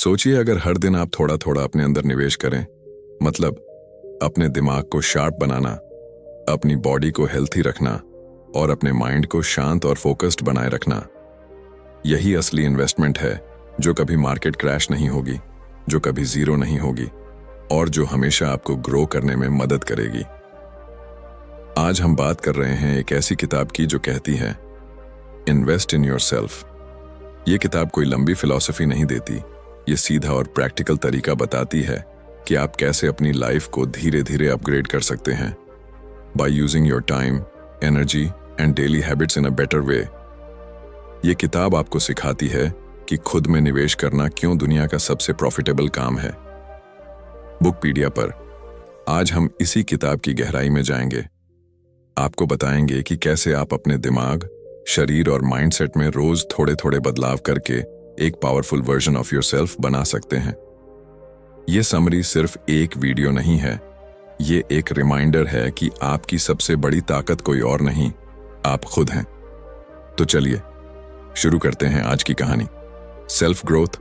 सोचिए अगर हर दिन आप थोड़ा थोड़ा अपने अंदर निवेश करें, मतलब अपने दिमाग को शार्प बनाना, अपनी बॉडी को हेल्थी रखना और अपने माइंड को शांत और फोकस्ड बनाए रखना। यही असली इन्वेस्टमेंट है जो कभी मार्केट क्रैश नहीं होगी, जो कभी जीरो नहीं होगी और जो हमेशा आपको ग्रो करने में मदद करेगी। आज हम बात कर रहे हैं एक ऐसी किताब की जो कहती है इन्वेस्ट इन योरसेल्फ। ये किताब कोई लंबी फिलॉसफी नहीं देती, ये सीधा और प्रैक्टिकल तरीका बताती है कि आप कैसे अपनी लाइफ को धीरे धीरे अपग्रेड कर सकते हैं by using your time, energy and daily habits in a better way. ये किताब आपको सिखाती है कि खुद में निवेश करना क्यों दुनिया का सबसे प्रॉफिटेबल काम है। बुकपीडिया पर आज हम इसी किताब की गहराई में जाएंगे। आपको बताएंगे कि कैसे आप अपने दिमाग, शरीर और माइंडसेट में रोज थोड़े थोड़े बदलाव करके एक पावरफुल वर्जन ऑफ योरसेल्फ बना सकते हैं। ये समरी सिर्फ एक वीडियो नहीं है, ये एक रिमाइंडर है कि आपकी सबसे बड़ी ताकत कोई और नहीं, आप खुद हैं। तो चलिए शुरू करते हैं आज की कहानी, सेल्फ ग्रोथ,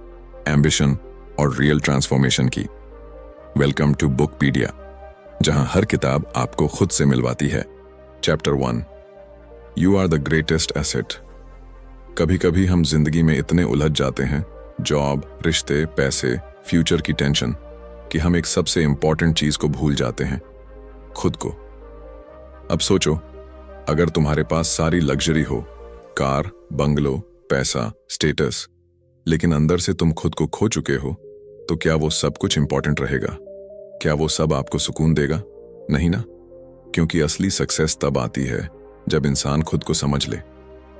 एम्बिशन और रियल ट्रांसफॉर्मेशन की। वेलकम टू बुकपीडिया, जहां हर किताब आपको खुद से मिलवाती है। Chapter 1, you are the greatest asset. कभी कभी हम जिंदगी में इतने उलझ जाते हैं, जॉब, रिश्ते, पैसे, फ्यूचर की टेंशन, कि हम एक सबसे इंपॉर्टेंट चीज को भूल जाते हैं, खुद को। अब सोचो, अगर तुम्हारे पास सारी लग्जरी हो, कार, बंगलो, पैसा, स्टेटस, लेकिन अंदर से तुम खुद को खो चुके हो, तो क्या वो सब कुछ इंपॉर्टेंट रहेगा? क्या वो सब आपको सुकून देगा? नहीं ना। क्योंकि असली सक्सेस तब आती है जब इंसान खुद को समझ ले,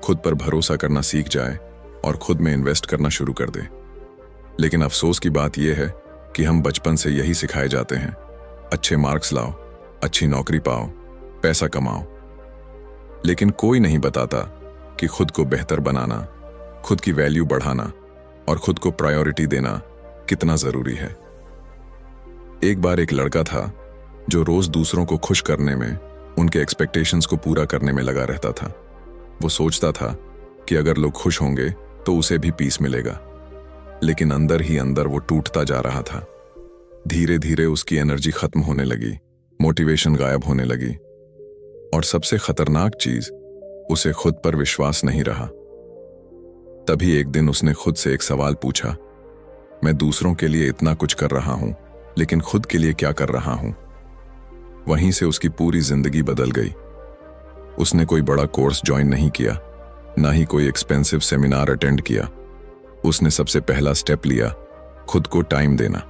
खुद पर भरोसा करना सीख जाए और खुद में इन्वेस्ट करना शुरू कर दे। लेकिन अफसोस की बात यह है कि हम बचपन से यही सिखाए जाते हैं, अच्छे मार्क्स लाओ, अच्छी नौकरी पाओ, पैसा कमाओ। लेकिन कोई नहीं बताता कि खुद को बेहतर बनाना, खुद की वैल्यू बढ़ाना और खुद को प्रायोरिटी देना कितना जरूरी है। एक बार एक लड़का था जो रोज दूसरों को खुश करने में, उनके एक्सपेक्टेशंस को पूरा करने में लगा रहता था। वो सोचता था कि अगर लोग खुश होंगे तो उसे भी पीस मिलेगा, लेकिन अंदर ही अंदर वो टूटता जा रहा था। धीरे धीरे उसकी एनर्जी खत्म होने लगी, मोटिवेशन गायब होने लगी और सबसे खतरनाक चीज, उसे खुद पर विश्वास नहीं रहा। तभी एक दिन उसने खुद से एक सवाल पूछा, मैं दूसरों के लिए इतना कुछ कर रहा हूं, लेकिन खुद के लिए क्या कर रहा हूं? वहीं से उसकी पूरी जिंदगी बदल गई। उसने कोई बड़ा कोर्स ज्वाइन नहीं किया, ना ही कोई एक्सपेंसिव सेमिनार अटेंड किया। उसने सबसे पहला स्टेप लिया, खुद को टाइम देना।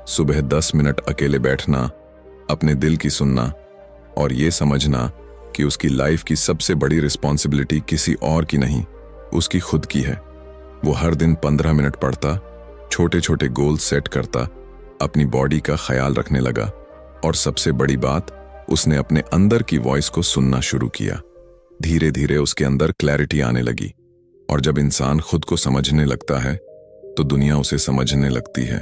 सुबह 10 मिनट अकेले बैठना, अपने दिल की सुनना और ये समझना कि उसकी लाइफ की सबसे बड़ी रिस्पॉन्सिबिलिटी किसी और की नहीं, उसकी खुद की है। वो हर दिन 15 मिनट पढ़ता, छोटे छोटे गोल सेट करता, अपनी बॉडी का ख्याल रखने लगा और सबसे बड़ी बात, उसने अपने अंदर की वॉइस को सुनना शुरू किया। धीरे धीरे उसके अंदर क्लैरिटी आने लगी और जब इंसान खुद को समझने लगता है तो दुनिया उसे समझने लगती है।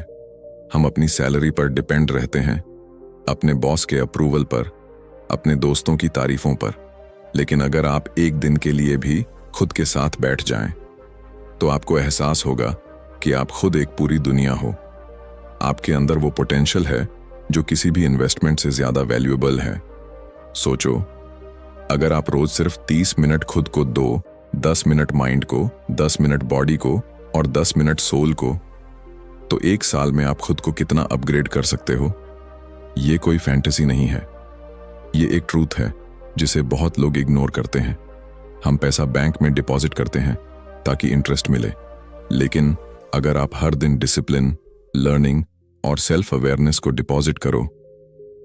हम अपनी सैलरी पर डिपेंड रहते हैं, अपने बॉस के अप्रूवल पर, अपने दोस्तों की तारीफों पर, लेकिन अगर आप एक दिन के लिए भी खुद के साथ बैठ जाएं, तो आपको एहसास होगा कि आप खुद एक पूरी दुनिया हो। आपके अंदर वो पोटेंशियल है जो किसी भी इन्वेस्टमेंट से ज्यादा वैल्यूएबल है। सोचो, अगर आप रोज सिर्फ 30 मिनट खुद को दो, 10 मिनट माइंड को, 10 मिनट बॉडी को और 10 मिनट सोल को, तो एक साल में आप खुद को कितना अपग्रेड कर सकते हो। ये कोई फैंटेसी नहीं है, ये एक ट्रूथ है जिसे बहुत लोग इग्नोर करते हैं। हम पैसा बैंक में डिपॉजिट करते हैं ताकि इंटरेस्ट मिले, लेकिन अगर आप हर दिन डिसिप्लिन, लर्निंग और सेल्फ अवेयरनेस को डिपॉजिट करो,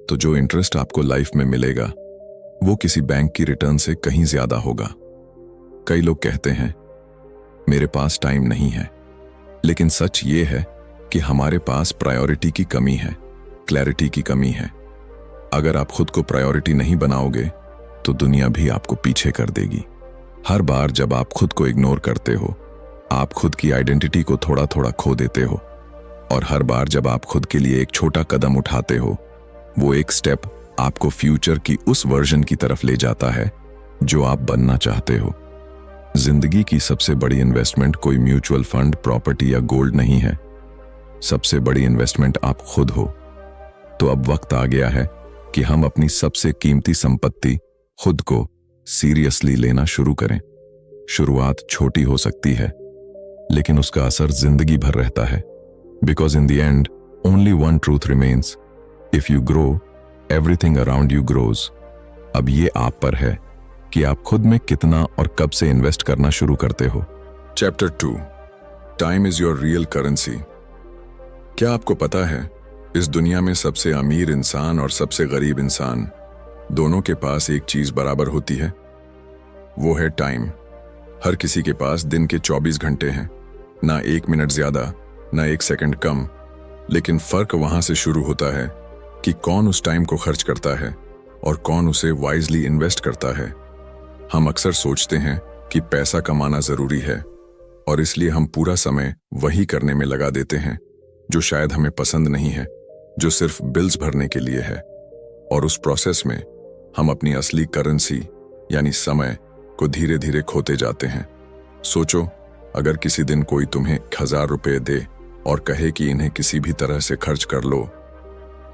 तो जो इंटरेस्ट आपको लाइफ में मिलेगा वो किसी बैंक की रिटर्न से कहीं ज्यादा होगा। कई लोग कहते हैं मेरे पास टाइम नहीं है, लेकिन सच ये है कि हमारे पास प्रायोरिटी की कमी है, क्लैरिटी की कमी है। अगर आप खुद को प्रायोरिटी नहीं बनाओगे तो दुनिया भी आपको पीछे कर देगी। हर बार जब आप खुद को इग्नोर करते हो, आप खुद की आइडेंटिटी को थोड़ा थोड़ा खो देते हो और हर बार जब आप खुद के लिए एक छोटा कदम उठाते हो, वो एक स्टेप आपको फ्यूचर की उस वर्जन की तरफ ले जाता है जो आप बनना चाहते हो। जिंदगी की सबसे बड़ी इन्वेस्टमेंट कोई म्यूचुअल फंड, प्रॉपर्टी या गोल्ड नहीं है, सबसे बड़ी इन्वेस्टमेंट आप खुद हो। तो अब वक्त आ गया है कि हम अपनी सबसे कीमती संपत्ति खुद को सीरियसली लेना शुरू करें। शुरुआत छोटी हो सकती है, लेकिन उसका असर जिंदगी भर रहता है। Because in the end only one truth remains, if you grow everything around you grows. अब ये आप पर है कि आप खुद में कितना और कब से इन्वेस्ट करना शुरू करते हो। Chapter 2, time is your real currency. क्या आपको पता है, इस दुनिया में सबसे अमीर इंसान और सबसे गरीब इंसान दोनों के पास एक चीज बराबर होती है, वो है टाइम। हर किसी के पास दिन के 24 घंटे हैं, ना 1 मिनट ज्यादा ना 1 सेकंड कम। लेकिन फर्क वहां से शुरू होता है कि कौन उस टाइम को खर्च करता है और कौन उसे वाइजली इन्वेस्ट करता है। हम अक्सर सोचते हैं कि पैसा कमाना जरूरी है और इसलिए हम पूरा समय वही करने में लगा देते हैं जो शायद हमें पसंद नहीं है, जो सिर्फ बिल्स भरने के लिए है। और उस प्रोसेस में हम अपनी असली करेंसी यानी समय को धीरे धीरे खोते जाते हैं। सोचो, अगर किसी दिन कोई तुम्हें 1000 रुपये दे और कहे कि इन्हें किसी भी तरह से खर्च कर लो,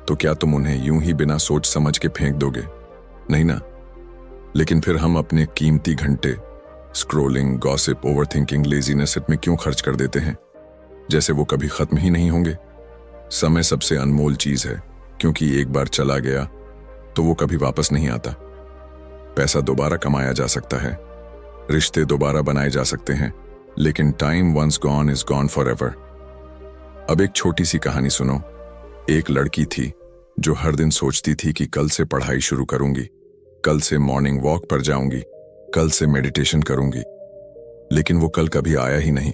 तो क्या तुम उन्हें यूं ही बिना सोच समझ के फेंक दोगे? नहीं ना। लेकिन फिर हम अपने कीमती घंटे स्क्रोलिंग, गॉसिप, ओवरथिंकिंग, लेजीनेस में क्यों खर्च कर देते हैं, जैसे वो कभी खत्म ही नहीं होंगे। समय सबसे अनमोल चीज है, क्योंकि एक बार चला गया तो वो कभी वापस नहीं आता। पैसा दोबारा कमाया जा सकता है, रिश्ते दोबारा बनाए जा सकते हैं, लेकिन time once gone is gone forever. अब एक छोटी सी कहानी सुनो। एक लड़की थी जो हर दिन सोचती थी कि कल से पढ़ाई शुरू करूंगी, कल से मॉर्निंग वॉक पर जाऊंगी, कल से मेडिटेशन करूंगी। लेकिन वो कल कभी आया ही नहीं।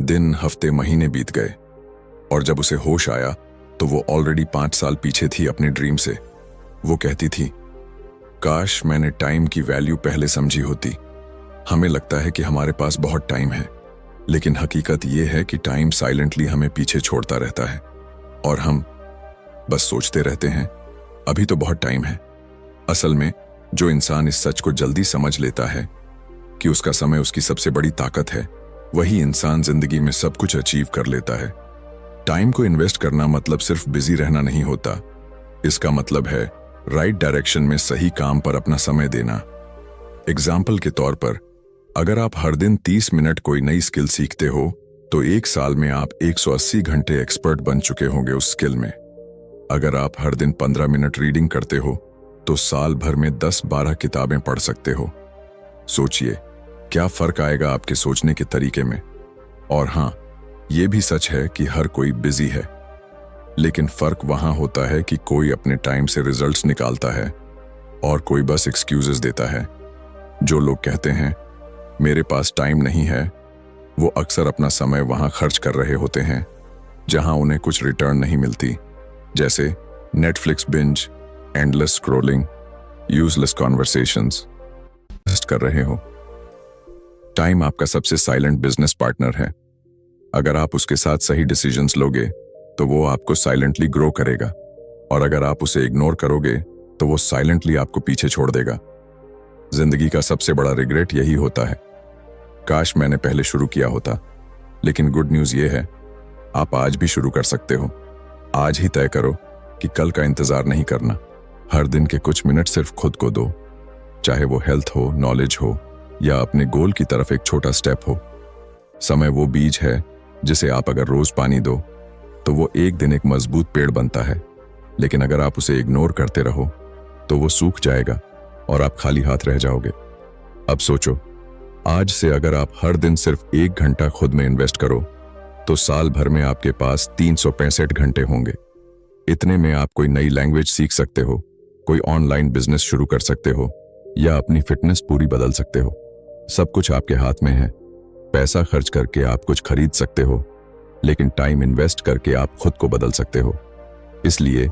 दिन, हफ्ते, महीने बीत गए और जब उसे होश आया तो वो ऑलरेडी 5 साल पीछे थी अपने ड्रीम से। वो कहती थी, काश मैंने टाइम की वैल्यू पहले समझी होती। हमें लगता है कि हमारे पास बहुत टाइम है, लेकिन हकीकत ये है कि टाइम साइलेंटली हमें पीछे छोड़ता रहता है और हम बस सोचते रहते हैं अभी तो बहुत टाइम है। असल में जो इंसान इस सच को जल्दी समझ लेता है कि उसका समय उसकी सबसे बड़ी ताकत है, वही इंसान जिंदगी में सब कुछ अचीव कर लेता है। टाइम को इन्वेस्ट करना मतलब सिर्फ बिजी रहना नहीं होता। इसका मतलब है राइट डायरेक्शन में सही काम पर अपना समय देना। एग्जाम्पल के तौर पर, अगर आप हर दिन 30 मिनट कोई नई स्किल सीखते हो तो 1 साल में आप 180 घंटे एक्सपर्ट बन चुके होंगे उस स्किल में। अगर आप हर दिन 15 मिनट रीडिंग करते हो तो साल भर में 10-12 किताबें पढ़ सकते हो। सोचिए क्या फर्क आएगा आपके सोचने के तरीके में। और हाँ, ये भी सच है कि हर कोई बिजी है, लेकिन फर्क वहां होता है कि कोई अपने टाइम से रिजल्ट्स निकालता है और कोई बस एक्सक्यूजेस देता है। जो लोग कहते हैं मेरे पास टाइम नहीं है, वो अक्सर अपना समय वहां खर्च कर रहे होते हैं जहां उन्हें कुछ रिटर्न नहीं मिलती, जैसे Netflix binge, endless scrolling, useless conversations कर रहे हो। टाइम आपका सबसे साइलेंट बिजनेस पार्टनर है। अगर आप उसके साथ सही डिसीजंस लोगे तो वो आपको साइलेंटली ग्रो करेगा, और अगर आप उसे इग्नोर करोगे तो वो साइलेंटली आपको पीछे छोड़ देगा। जिंदगी का सबसे बड़ा रिग्रेट यही होता है, काश मैंने पहले शुरू किया होता। लेकिन गुड न्यूज ये है, आप आज भी शुरू कर सकते हो। आज ही तय करो कि कल का इंतजार नहीं करना। हर दिन के कुछ मिनट सिर्फ खुद को दो, चाहे वो हेल्थ हो, नॉलेज हो या अपने गोल की तरफ एक छोटा स्टेप हो। समय वो बीज है जिसे आप अगर रोज पानी दो तो वो एक दिन एक मजबूत पेड़ बनता है, लेकिन अगर आप उसे इग्नोर करते रहो तो वो सूख जाएगा और आप खाली हाथ रह जाओगे। अब सोचो, आज से अगर आप हर दिन सिर्फ 1 घंटा खुद में इन्वेस्ट करो तो साल भर में आपके पास 365 घंटे होंगे। इतने में आप कोई नई लैंग्वेज सीख सकते हो, कोई ऑनलाइन बिजनेस शुरू कर सकते हो या अपनी फिटनेस पूरी बदल सकते हो। सब कुछ आपके हाथ में है। पैसा खर्च करके आप कुछ खरीद सकते हो, लेकिन टाइम इन्वेस्ट करके आप खुद को बदल सकते हो। इसलिए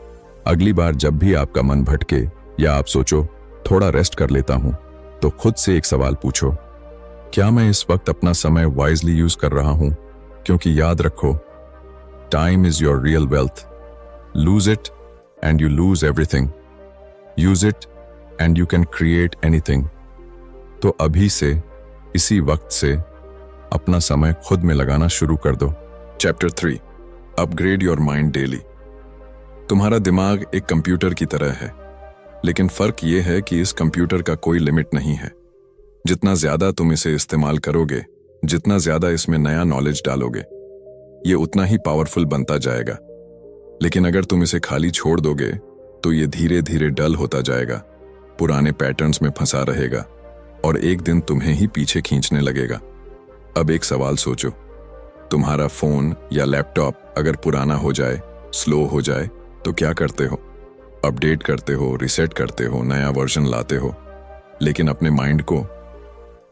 अगली बार जब भी आपका मन भटके या आप सोचो थोड़ा रेस्ट कर लेता हूं, तो खुद से एक सवाल पूछो, क्या मैं इस वक्त अपना समय वाइजली यूज कर रहा हूं? क्योंकि याद रखो, time is your real wealth. Lose it and you lose everything. Use it and you can create anything. तो अभी से, इसी वक्त से अपना समय खुद में लगाना शुरू कर दो। Chapter 3, upgrade your mind daily. तुम्हारा दिमाग एक कंप्यूटर की तरह है, लेकिन फर्क यह है कि इस कंप्यूटर का कोई लिमिट नहीं है। जितना ज्यादा तुम इसे इस्तेमाल करोगे, जितना ज्यादा इसमें नया नॉलेज डालोगे, ये उतना ही पावरफुल बनता जाएगा। लेकिन अगर तुम इसे खाली छोड़ दोगे तो ये धीरे धीरे डल होता जाएगा, पुराने पैटर्न्स में फंसा रहेगा और एक दिन तुम्हें ही पीछे खींचने लगेगा। अब एक सवाल सोचो, तुम्हारा फोन या लैपटॉप अगर पुराना हो जाए, स्लो हो जाए, तो क्या करते हो? अपडेट करते हो, रिसेट करते हो, नया वर्जन लाते हो। लेकिन अपने माइंड को,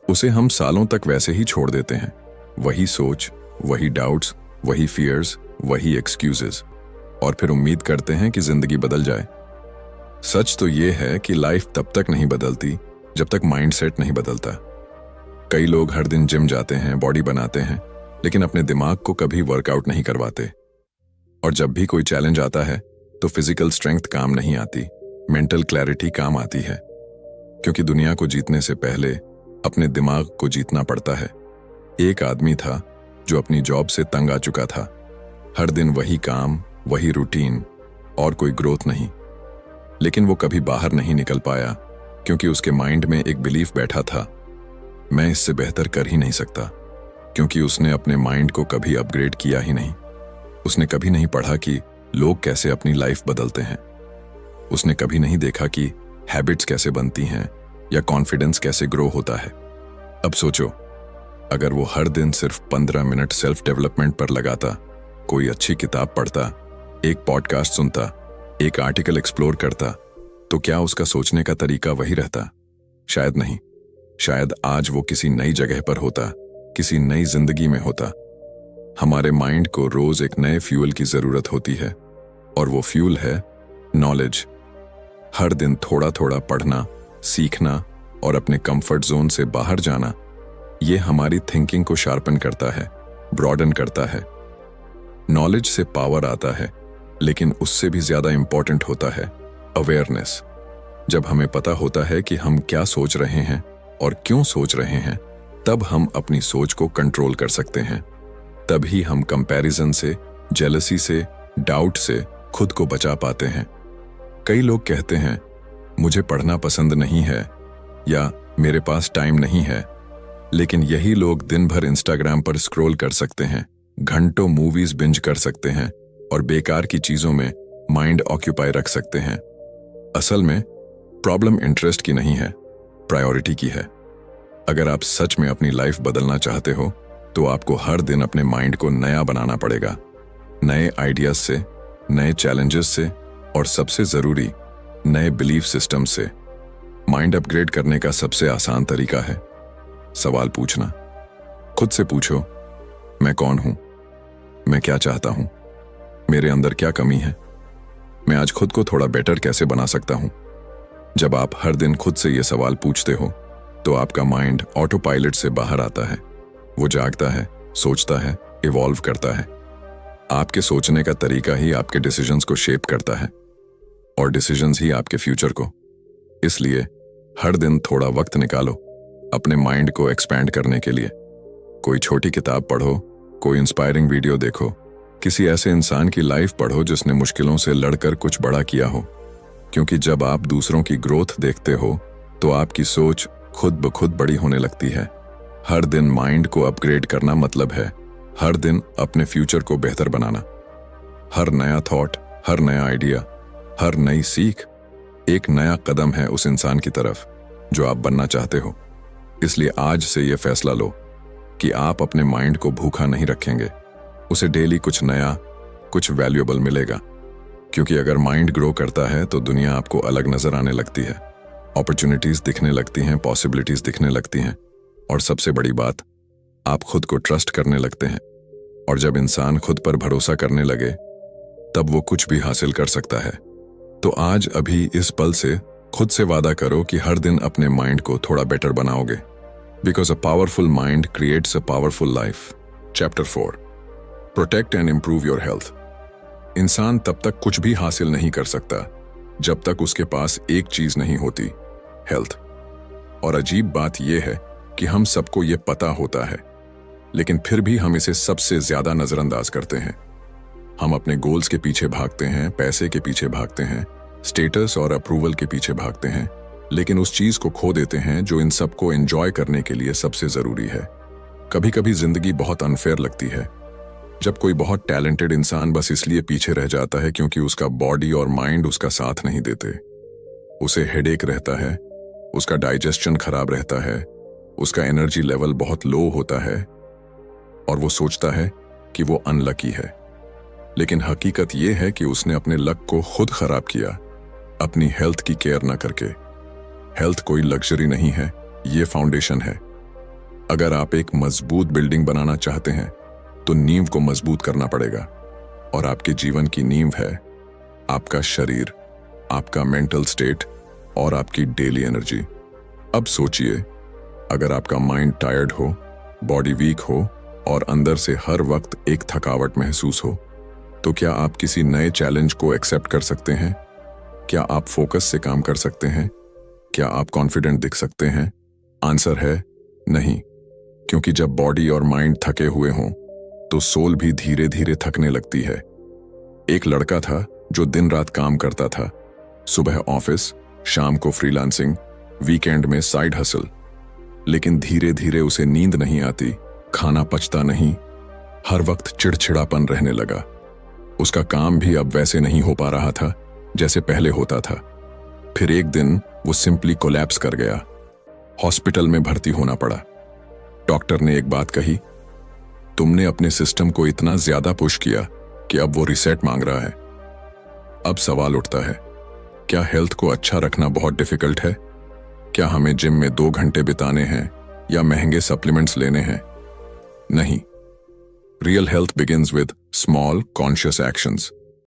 उसे हम सालों तक वैसे ही छोड़ देते हैं। वही सोच, वही डाउट्स, वही फियर्स, वही एक्सक्यूजेस, और फिर उम्मीद करते हैं कि जिंदगी बदल जाए। सच तो यह है कि लाइफ तब तक नहीं बदलती जब तक माइंडसेट नहीं बदलता। कई लोग हर दिन जिम जाते हैं, बॉडी बनाते हैं, लेकिन अपने दिमाग को कभी वर्कआउट नहीं करवाते। और जब भी कोई चैलेंज आता है तो फिजिकल स्ट्रेंथ काम नहीं आती, मेंटल क्लैरिटी काम आती है। क्योंकि दुनिया को जीतने से पहले अपने दिमाग को जीतना पड़ता है। एक आदमी था जो अपनी जॉब से तंग आ चुका था। हर दिन वही काम, वही रूटीन, और कोई ग्रोथ नहीं। लेकिन वो कभी बाहर नहीं निकल पाया क्योंकि उसके माइंड में एक बिलीफ बैठा था, मैं इससे बेहतर कर ही नहीं सकता। क्योंकि उसने अपने माइंड को कभी अपग्रेड किया ही नहीं। उसने कभी नहीं पढ़ा कि लोग कैसे अपनी लाइफ बदलते हैं। उसने कभी नहीं देखा कि हैबिट्स कैसे बनती हैं या कॉन्फिडेंस कैसे ग्रो होता है। अब सोचो, अगर वो हर दिन सिर्फ 15 मिनट सेल्फ डेवलपमेंट पर लगाता, कोई अच्छी किताब पढ़ता, एक पॉडकास्ट सुनता, एक आर्टिकल एक्सप्लोर करता, तो क्या उसका सोचने का तरीका वही रहता? शायद नहीं। शायद आज वो किसी नई जगह पर होता, किसी नई जिंदगी में होता। हमारे माइंड को रोज एक नए फ्यूल की जरूरत होती है, और वो फ्यूल है नॉलेज। हर दिन थोड़ा थोड़ा पढ़ना, सीखना और अपने कंफर्ट जोन से बाहर जाना, ये हमारी थिंकिंग को शार्पन करता है, ब्रॉडन करता है। नॉलेज से पावर आता है, लेकिन उससे भी ज्यादा इंपॉर्टेंट होता है अवेयरनेस। जब हमें पता होता है कि हम क्या सोच रहे हैं और क्यों सोच रहे हैं, तब हम अपनी सोच को कंट्रोल कर सकते हैं। तभी हम कंपैरिजन से, जेलसी से, डाउट से खुद को बचा पाते हैं। कई लोग कहते हैं, मुझे पढ़ना पसंद नहीं है या मेरे पास टाइम नहीं है। लेकिन यही लोग दिन भर इंस्टाग्राम पर स्क्रॉल कर सकते हैं, घंटों मूवीज बिंज कर सकते हैं और बेकार की चीजों में माइंड ऑक्यूपाई रख सकते हैं। असल में प्रॉब्लम इंटरेस्ट की नहीं है, प्रायोरिटी की है। अगर आप सच में अपनी लाइफ बदलना चाहते हो तो आपको हर दिन अपने माइंड को नया बनाना पड़ेगा, नए आइडियाज से, नए चैलेंजेस से, और सबसे जरूरी नए बिलीफ सिस्टम से। माइंड अपग्रेड करने का सबसे आसान तरीका है सवाल पूछना। खुद से पूछो, मैं कौन हूं? मैं क्या चाहता हूं? मेरे अंदर क्या कमी है? मैं आज खुद को थोड़ा बेटर कैसे बना सकता हूं? जब आप हर दिन खुद से ये सवाल पूछते हो तो आपका माइंड ऑटो पायलट से बाहर आता है। वो जागता है, सोचता है, इवॉल्व करता है। आपके सोचने का तरीका ही आपके डिसीजंस को शेप करता है, और डिसीजंस ही आपके फ्यूचर को। इसलिए हर दिन थोड़ा वक्त निकालो अपने माइंड को एक्सपैंड करने के लिए। कोई छोटी किताब पढ़ो, कोई इंस्पायरिंग वीडियो देखो, किसी ऐसे इंसान की लाइफ पढ़ो जिसने मुश्किलों से लड़कर कुछ बड़ा किया हो। क्योंकि जब आप दूसरों की ग्रोथ देखते हो तो आपकी सोच खुद ब खुद बड़ी होने लगती है। हर दिन माइंड को अपग्रेड करना मतलब है हर दिन अपने फ्यूचर को बेहतर बनाना। हर नया थॉट, हर नया आइडिया, हर नई सीख एक नया कदम है उस इंसान की तरफ जो आप बनना चाहते हो। इसलिए आज से यह फैसला लो कि आप अपने माइंड को भूखा नहीं रखेंगे। उसे डेली कुछ नया, कुछ वैल्यूएबल मिलेगा। क्योंकि अगर माइंड ग्रो करता है तो दुनिया आपको अलग नजर आने लगती है, अपॉर्चुनिटीज दिखने लगती हैं, पॉसिबिलिटीज दिखने लगती हैं, और सबसे बड़ी बात, आप खुद को ट्रस्ट करने लगते हैं। और जब इंसान खुद पर भरोसा करने लगे तब वो कुछ भी हासिल कर सकता है। तो आज अभी इस पल से खुद से वादा करो कि हर दिन अपने माइंड को थोड़ा बेटर बनाओगे। Because a powerful mind creates a powerful life. Chapter 4, protect and improve your health. इंसान तब तक कुछ भी हासिल नहीं कर सकता जब तक उसके पास एक चीज नहीं होती, हेल्थ। और अजीब बात यह है कि हम सबको यह पता होता है, लेकिन फिर भी हम इसे सबसे ज्यादा नजरअंदाज करते हैं। हम अपने गोल्स के पीछे भागते हैं, पैसे के पीछे भागते हैं, स्टेटस और अप्रूवल के पीछे भागते हैं, लेकिन उस चीज को खो देते हैं जो इन सबको एंजॉय करने के लिए सबसे जरूरी है। कभी कभी जिंदगी बहुत अनफेयर लगती है जब कोई बहुत टैलेंटेड इंसान बस इसलिए पीछे रह जाता है क्योंकि उसका बॉडी और माइंड उसका साथ नहीं देते। उसे हेडेक रहता है, उसका डाइजेशन खराब रहता है, उसका एनर्जी लेवल बहुत लो होता है और वो सोचता है कि वो अनलकी है। लेकिन हकीकत ये है कि उसने अपने लक को खुद खराब किया, अपनी हेल्थ की केयर ना करके। हेल्थ कोई लग्जरी नहीं है, ये फाउंडेशन है। अगर आप एक मजबूत बिल्डिंग बनाना चाहते हैं तो नींव को मजबूत करना पड़ेगा, और आपके जीवन की नींव है आपका शरीर, आपका मेंटल स्टेट और आपकी डेली एनर्जी। अब सोचिए, अगर आपका माइंड टायर्ड हो, बॉडी वीक हो और अंदर से हर वक्त एक थकावट महसूस हो, तो क्या आप किसी नए चैलेंज को एक्सेप्ट कर सकते हैं? क्या आप फोकस से काम कर सकते हैं? क्या आप कॉन्फिडेंट दिख सकते हैं? आंसर है नहीं, क्योंकि जब बॉडी और माइंड थके हुए हों तो सोल भी धीरे धीरे थकने लगती है। एक लड़का था जो दिन रात काम करता था, सुबह ऑफिस, शाम को फ्रीलांसिंग, वीकेंड में साइड हसल। लेकिन धीरे धीरे उसे नींद नहीं आती, खाना पचता नहीं, हर वक्त चिड़चिड़ापन रहने लगा। उसका काम भी अब वैसे नहीं हो पा रहा था जैसे पहले होता था। फिर एक दिन वो सिंपली कोलैप्स कर गया। हॉस्पिटल में भर्ती होना पड़ा। डॉक्टर ने एक बात कही, तुमने अपने सिस्टम को इतना ज्यादा पुश किया कि अब वो रिसेट मांग रहा है। अब सवाल उठता है, क्या हेल्थ को अच्छा रखना बहुत डिफिकल्ट है? क्या हमें जिम में 2 घंटे बिताने हैं या महंगे सप्लीमेंट्स लेने हैं? नहीं। Real health begins with small conscious actions.